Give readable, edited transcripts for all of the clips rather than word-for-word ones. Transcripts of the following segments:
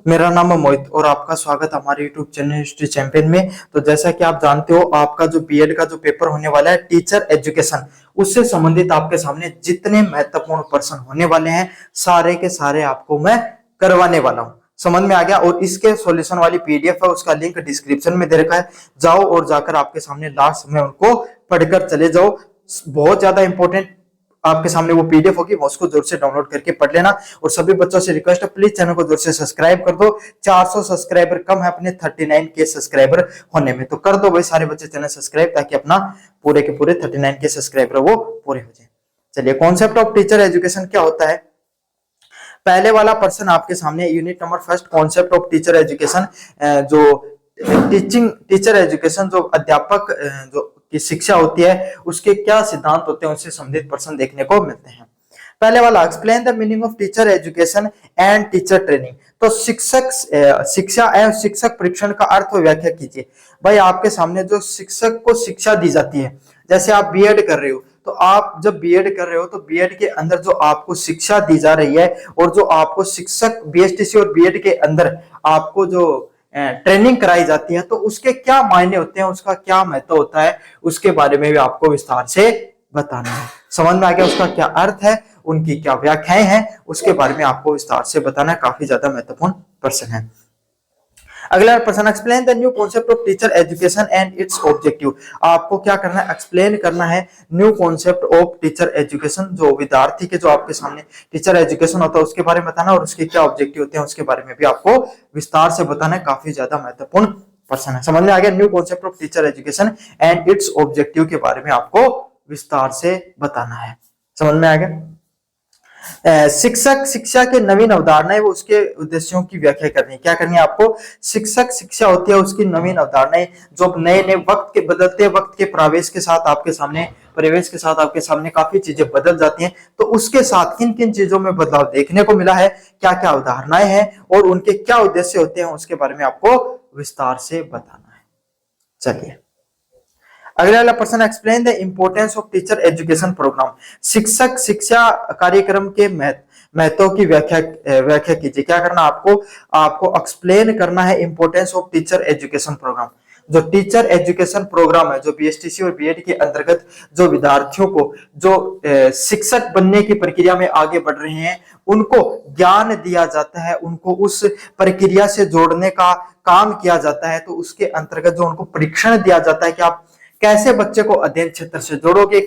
मेरा नाम है मोहित और आपका स्वागत हमारे YouTube चैनल हिस्ट्री चैंपियन में। तो जैसा कि आप जानते हो, आपका जो बीएड का जो पेपर होने वाला है टीचर एजुकेशन, उससे संबंधित आपके सामने जितने महत्वपूर्ण प्रश्न होने वाले हैं सारे के सारे आपको मैं करवाने वाला हूं। समझ में आ गया? और इसके सॉल्यूशन वाली पीडीएफ है, उसका लिंक डिस्क्रिप्शन में दे रखा है। जाओ और जाकर आपके सामने लास्ट में उनको पढ़कर चले जाओ। बहुत ज्यादा इंपॉर्टेंट आपके सामने वो पीडीएफ होगी, उसको जोर से डाउनलोड करके पढ़ लेना। और सभी बच्चों से रिक्वेस्ट है, प्लीज चैनल को जोर से सब्सक्राइब कर दो। 400 सब्सक्राइबर कम है अपने 39 के सब्सक्राइबर होने में, तो कर दो भाई सारे बच्चे चैनल सब्सक्राइब, ताकि अपना पूरे के पूरे 39 के सब्सक्राइबर वो पूरे हो जाए। चलिए, कॉन्सेप्ट ऑफ टीचर एजुकेशन क्या होता है। पहले वाला पर्सन आपके सामने unit number first, concept of teacher education, जो टीचर एजुकेशन, जो अध्यापक जो की शिक्षा होती है उसके क्या सिद्धांत होते हैं, उससे संबंधित प्रश्न देखने को मिलते हैं। पहले वाला, explain the meaning of teacher education and teacher training. तो शिक्षा एवं शिक्षक परीक्षण का अर्थ व्याख्या कीजिए। भाई, आपके सामने जो शिक्षक को शिक्षा दी जाती है, जैसे आप बीएड कर रहे हो, तो आप जब बीएड कर रहे हो तो बीएड के अंदर जो आपको शिक्षा दी जा रही है, और जो आपको शिक्षक बीएसटीसी और बीएड के अंदर आपको जो ट्रेनिंग कराई जाती है, तो उसके क्या मायने होते हैं, उसका क्या महत्व होता है, उसके बारे में भी आपको विस्तार से बताना है। समझ में आ गया? उसका क्या अर्थ है, उनकी क्या व्याख्याएं हैं, उसके बारे में आपको विस्तार से बताना है। काफी ज्यादा महत्वपूर्ण प्रश्न है। अगला प्रश्न, explain the new concept of teacher education and it's objective. आपको क्या करना है, एक्सप्लेन करना है new concept of teacher education, जो विद्यार्थी के जो आपके सामने टीचर एजुकेशन होता है उसके बारे में बताना, और उसके क्या ऑब्जेक्टिव होते हैं उसके बारे में भी आपको विस्तार से बताना है। काफी ज्यादा महत्वपूर्ण प्रश्न है। समझ में आ गया? New concept of teacher education and it's objective के बारे में आपको विस्तार से बताना है। समझ में आ गया? शिक्षक शिक्षा के नवीन अवधारणाएं वो उसके उद्देश्यों की व्याख्या करनी है। क्या करनी है आपको? शिक्षक शिक्षा होती है उसकी नवीन अवधारणाएं, जो नए नए वक्त के बदलते वक्त के प्रवेश के साथ आपके सामने काफी चीजें बदल जाती हैं। तो उसके साथ किन किन चीजों में बदलाव देखने को मिला है, क्या क्या अवधारणाएं हैं और उनके क्या उद्देश्य होते हैं, उसके बारे में आपको विस्तार से बताना है। चलिए, अगला वाला प्रश्न, explain the importance of teacher education program. शिक्षक शिक्षा कार्यक्रम के महत्व की व्याख्या कीजिए। क्या करना आपको एक्सप्लेन करना है importance of teacher education program. जो टीचर एजुकेशन प्रोग्राम है, जो बीएसटीसी और बीएड के अंतर्गत जो विद्यार्थियों को जो शिक्षक बनने की प्रक्रिया में आगे बढ़ रहे हैं, उनको ज्ञान दिया जाता है, उनको उस प्रक्रिया से जोड़ने का काम किया जाता है। तो उसके अंतर्गत जो उनको परीक्षण दिया जाता है कि आप कैसे बच्चे को अध्ययन क्षेत्र से जोड़ोगे,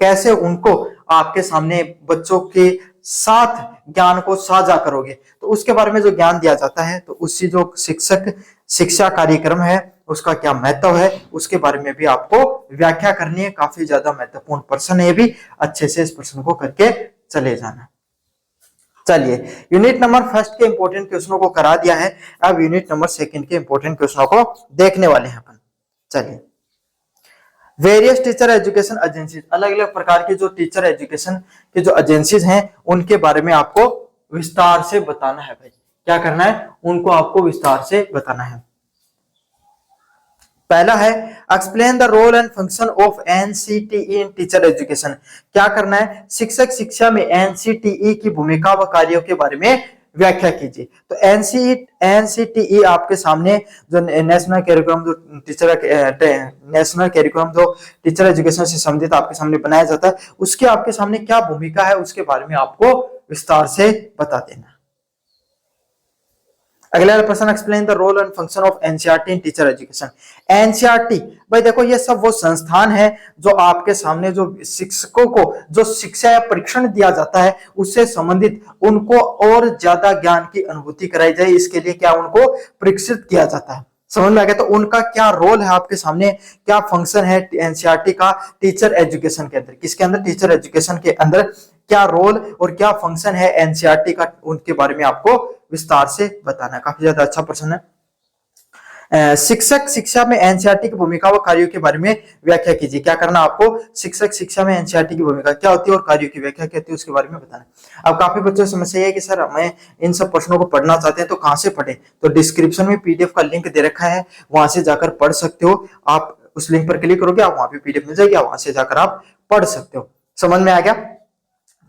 कैसे उनको आपके सामने बच्चों के साथ ज्ञान को साझा करोगे, तो उसके बारे में जो ज्ञान दिया जाता है, तो उसी जो शिक्षक शिक्षा कार्यक्रम है उसका क्या महत्व है, उसके बारे में भी आपको व्याख्या करनी है। काफी ज्यादा महत्वपूर्ण प्रश्न है, भी अच्छे से इस प्रश्न को करके चले जाना। चलिए, यूनिट नंबर फर्स्ट के इंपोर्टेंट क्वेश्चनों को करा दिया है, अब यूनिट नंबर सेकंड के इंपोर्टेंट क्वेश्चनों को देखने वाले हैं अपन। चलिए, वेरियस टीचर एजुकेशन एजेंसीज, अलग अलग प्रकार की जो टीचर एजुकेशन की जो एजेंसीज हैं उनके बारे में आपको विस्तार से बताना है। भाई, क्या करना है, उनको आपको विस्तार से बताना है। पहला है, explain the role and function of NCTE in teacher education. क्या करना है, शिक्षक शिक्षा में एनसीटीई की भूमिका व कार्यों के बारे में व्याख्या कीजिए। तो एनसीटीई आपके सामने जो नेशनल करिकुलम जो टीचर एजुकेशन से संबंधित आपके सामने बनाया जाता है, उसके आपके सामने क्या भूमिका है, उसके बारे में आपको विस्तार से बता देना। अगला प्रश्न, explain the role and function of NCERT in teacher education. NCERT, भाई देखो, ये सब वो संस्थान है जो आपके सामने जो शिक्षकों को जो शिक्षा या परीक्षण दिया जाता है उससे संबंधित उनको और ज्यादा ज्ञान की अनुभूति कराई जाए, इसके लिए क्या उनको परीक्षित किया जाता है। समझ में आ गया? तो उनका क्या रोल है आपके सामने, क्या फंक्शन है एनसीईआरटी का टीचर एजुकेशन के अंदर, किसके अंदर, टीचर एजुकेशन के अंदर क्या रोल और क्या फंक्शन है एनसीईआरटी का, उनके बारे में आपको विस्तार से बताना है। काफी ज्यादा अच्छा प्रश्न है। शिक्षक शिक्षा में एनसीईआरटी की भूमिका व कार्यों के बारे में व्याख्या कीजिए। क्या करना आपको, शिक्षक शिक्षा में एनसीईआरटी की भूमिका क्या होती है और कार्यों की व्याख्या क्या होती है, उसके बारे में बताना। अब काफी बच्चों की समस्या है कि सर हमें इन सब प्रश्नों को पढ़ना चाहते हैं तो कहां से पढ़े, तो डिस्क्रिप्शन में पीडीएफ का लिंक दे रखा है, वहां से जाकर पढ़ सकते हो। आप उस लिंक पर क्लिक करोगे, आप वहां पे पीडीएफ मिल जाएगी, वहां से जाकर आप पढ़ सकते हो। समझ में आ गया?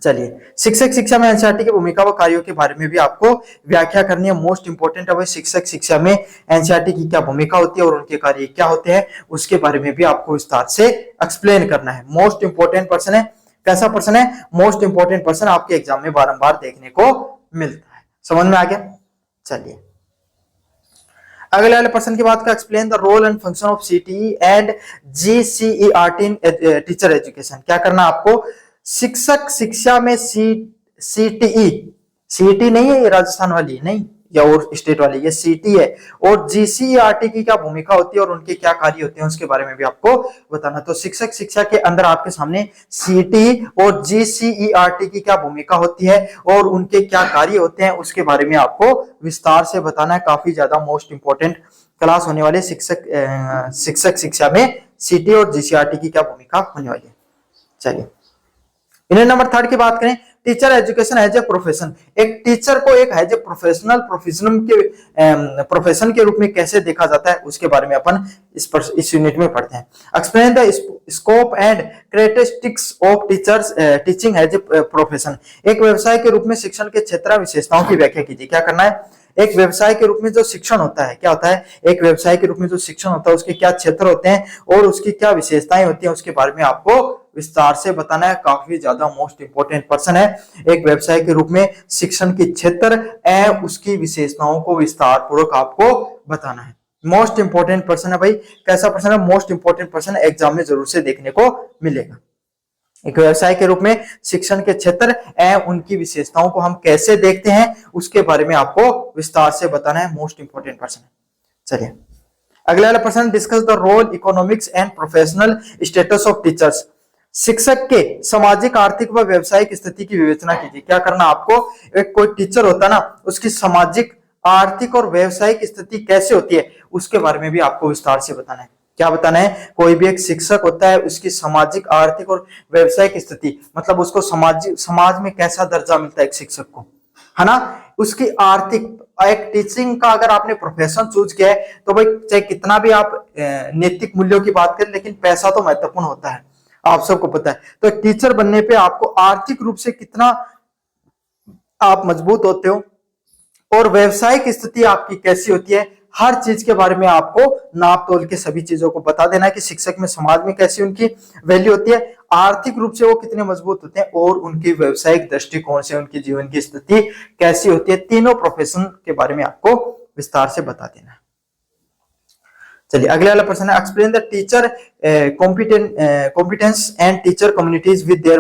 चलिए, शिक्षक शिक्षा में एनसीईआरटी की भूमिका व कार्यों के बारे में भी आपको व्याख्या करनी है। मोस्ट इंपोर्टेंट है भाई, शिक्षक शिक्षा में एनसीईआरटी की क्या भूमिका होती है और उनके कार्य क्या होते हैं, उसके बारे में भी आपको विस्तार से एक्सप्लेन करना है। मोस्ट इंपोर्टेंट पर्सन है। कैसा पर्सन है? मोस्ट इंपोर्टेंट पर्सन आपके एग्जाम में बारंबार देखने को मिलता है। समझ में आ गया? चलिए, अगले वाले पर्सन की बात का, explain the role and function of CTE and GCERT in teacher education. क्या करना आपको? शिक्षक शिक्षा में सीटीई, सीटी नहीं है ये राजस्थान वाली नहीं या और स्टेट वाली, ये सीटी है। और जीसीईआरटी की क्या भूमिका होती है और उनके क्या कार्य होते हैं उसके बारे में भी आपको बताना। तो शिक्षक शिक्षा के अंदर आपके सामने सीटी और जीसीईआरटी की क्या भूमिका होती है और उनके क्या कार्य होते हैं उसके बारे में आपको विस्तार से बताना है। काफी ज्यादा मोस्ट इंपोर्टेंट क्लास होने वाले शिक्षक शिक्षा में सीटी और जीसीईआरटी की क्या भूमिका होने वाली है। चलिए, यूनिट नंबर 3 की बात करें, teacher education as a profession. एक टीचर को एक एज ए प्रोफेशन के रूप में कैसे देखा जाता है उसके बारे में अपन इस यूनिट में पढ़ते हैं। Explain the scope and characteristics of teachers teaching as a profession. एक व्यवसाय के रूप में शिक्षण के क्षेत्र विशेषताओं की व्याख्या कीजिए। क्या करना है? एक व्यवसाय के रूप में जो शिक्षण होता है, क्या होता है? एक व्यवसाय के रूप में जो शिक्षण होता है उसके क्या क्षेत्र होते हैं और उसकी क्या विशेषताएं होती हैं उसके बारे में आपको विस्तार से बताना है। काफी ज्यादा मोस्ट इंपोर्टेंट पर्सन है। एक व्यवसाय के रूप में शिक्षण के क्षेत्र एवं उसकी विशेषताओं को विस्तार पूर्वक आपको बताना है। मोस्ट इंपोर्टेंट पर्सन है भाई। कैसा पर्सन है? मोस्ट इंपोर्टेंट पर्सन, एग्जाम में जरूर से देखने को मिलेगा। एक व्यवसाय के रूप में शिक्षण के क्षेत्र एवं उनकी विशेषताओं को हम कैसे देखते हैं उसके बारे में आपको विस्तार से बताना है। मोस्ट इंपोर्टेंट पर्सन है। चलिए, अगला वाला person, discuss the role, economics and professional status of teachers. शिक्षक के सामाजिक, आर्थिक व व्यावसायिक स्थिति की विवेचना कीजिए। क्या करना आपको? एक कोई टीचर होता है ना, उसकी सामाजिक, आर्थिक और व्यावसायिक स्थिति कैसे होती है उसके बारे में भी आपको विस्तार से बताना है। क्या बताना है? कोई भी एक शिक्षक होता है, उसकी सामाजिक, आर्थिक और व्यावसायिक स्थिति, मतलब उसको समाज में कैसा दर्जा मिलता है एक शिक्षक को, है ना। उसकी आर्थिक, एक टीचिंग का अगर आपने प्रोफेशन चूज किया है तो भाई चाहे कितना भी आप नैतिक मूल्यों की बात करें, लेकिन पैसा तो महत्वपूर्ण होता है, आप सबको पता है। तो एक टीचर बनने पे आपको आर्थिक रूप से कितना आप मजबूत होते हो और व्यवसायिक स्थिति आपकी कैसी होती है, हर चीज के बारे में आपको नाप तोल के सभी चीजों को बता देना है कि शिक्षक में समाज में कैसी उनकी वैल्यू होती है, आर्थिक रूप से वो कितने मजबूत होते हैं और उनकी व्यवसायिक दृष्टिकोण से उनकी जीवन की स्थिति कैसी होती है। तीनों प्रोफेशन के बारे में आपको विस्तार से बता देना है। चलिए, अगले वाला प्रश्न है, explain the teacher competence and teacher communities with their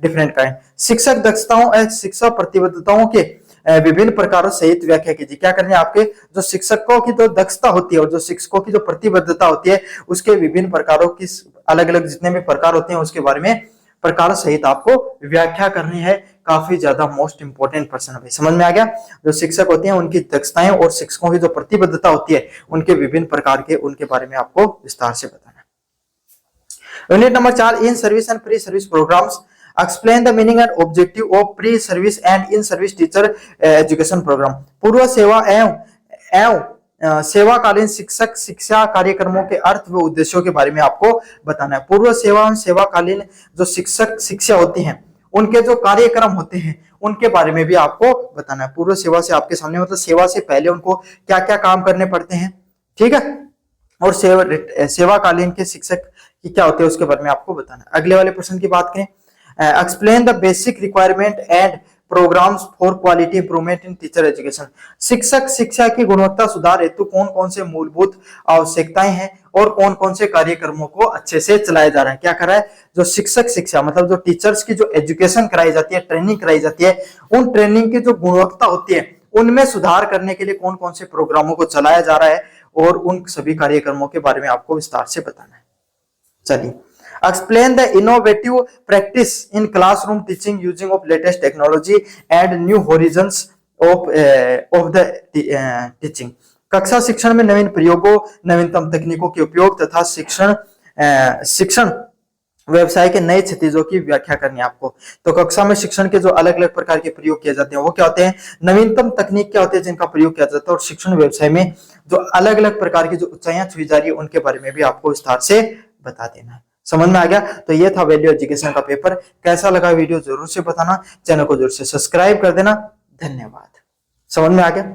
different kind. शिक्षक दक्षताओं और शिक्षा प्रतिबद्धताओं के विभिन्न प्रकारों सहित व्याख्या कीजिए। क्या करनी है? आपके जो शिक्षकों की जो दक्षता होती है और जो शिक्षकों की जो प्रतिबद्धता होती है उसके विभिन्न प्रकारों की, अलग अलग जितने भी प्रकार होते हैं उसके बारे में प्रकार सहित आपको व्याख्या करनी है। काफी ज्यादा मोस्ट इंपोर्टेंट पर्सन है। समझ में आ गया? जो शिक्षक होते हैं उनकी दक्षताएं और शिक्षकों की जो प्रतिबद्धता होती है उनके विभिन्न प्रकार के, उनके बारे में आपको विस्तार से बताना है। Unit number 4, in service and pre service programs. Explain the meaning and objective of pre service and in service teacher education program. पूर्व सेवा एवं सेवाकालीन शिक्षक शिक्षा कार्यक्रमों के अर्थ व उद्देश्यों के बारे में आपको बताना है। पूर्व सेवा एवं सेवाकालीन जो शिक्षक शिक्षा होती हैं उनके जो कार्यक्रम होते हैं उनके बारे में भी आपको बताना है। पूर्व सेवा से आपके सामने मतलब सेवा से पहले उनको क्या क्या काम करने पड़ते हैं, ठीक है, और सेवाकालीन के शिक्षक की क्या होते हैं उसके बारे में आपको बताना है। अगले वाले प्रश्न की बात करें, explain the basic requirement and programs for quality improvement in teacher education. शिक्षक शिक्षा की गुणवत्ता सुधार हेतु कौन कौन से मूलभूत आवश्यकताएं हैं और कौन कौन से कार्यक्रमों को अच्छे से चलाया जा रहा है। क्या कर रहा है? जो शिक्षक शिक्षा मतलब जो टीचर्स की जो एजुकेशन कराई जाती है, ट्रेनिंग कराई जाती है, उन ट्रेनिंग की जो गुणवत्ता होती है उनमें सुधार करने के लिए कौन कौन से प्रोग्रामों को चलाया जा रहा है और उन सभी कार्यक्रमों के बारे में आपको विस्तार से बताना है। चलिए, explain the innovative practice in classroom teaching using of latest technology and new horizons of the teaching। कक्षा शिक्षण में नवीन प्रयोगों, नवीनतम तकनीकों के उपयोग तथा शिक्षण व्यवसाय के नए क्षितिजों की व्याख्या करनी है आपको। तो कक्षा में शिक्षण के जो अलग अलग प्रकार के प्रयोग किए जाते हैं वो क्या होते हैं, नवीनतम तकनीक क्या होती है जिनका प्रयोग किया जाता है, और शिक्षण व्यवसाय में जो अलग अलग प्रकार की जो ऊंचाइयां छुई जा रही है उनके बारे में भी आपको विस्तार से बता देना है। समझ में आ गया? तो ये था वैल्यू एजुकेशन का पेपर। कैसा लगा वीडियो जरूर से बताना, चैनल को जरूर से सब्सक्राइब कर देना। धन्यवाद। समझ में आ गया?